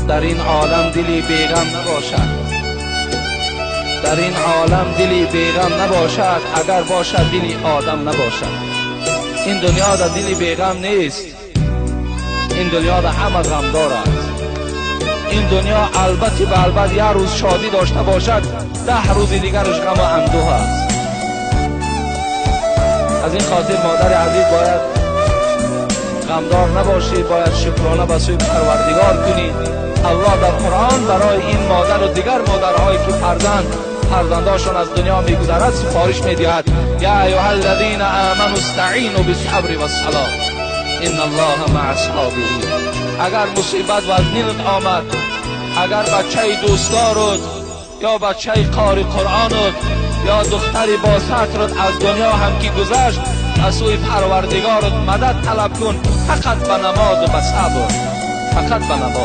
در این عالم دلی بیغم نباشد، در این عالم دلی بیغم نباشد اگر باشد دلی آدم نباشد. این دنیا در دلی بیغم نیست، این دنیا در همه غم دارد. این دنیا البته به البته یک روز شادی داشته باشد 10 روز دیگرش غم و اندوه است. از این خاطر مادر عزیز باید غمدار نباشید، باید شکرانه به سوی پروردگار کنید. الله در قرآن برای این مادر و دیگر مادرهایی که فرزنداشون از دنیا میگذرد سفارش میدهد: یا ایها الذین آمنوا استعینوا بالصبر والصلاة ان الله مع الصابرین. اگر مصیبت و ازنینت آمد، اگر بچه دوستدارت یا بچه قاری قرآنت یا دختری با سطرت از دنیا هم که گذشت، از سوی پروردگارت مدد طلب کن، فقط به نماز و به صبر، فقط به نماز.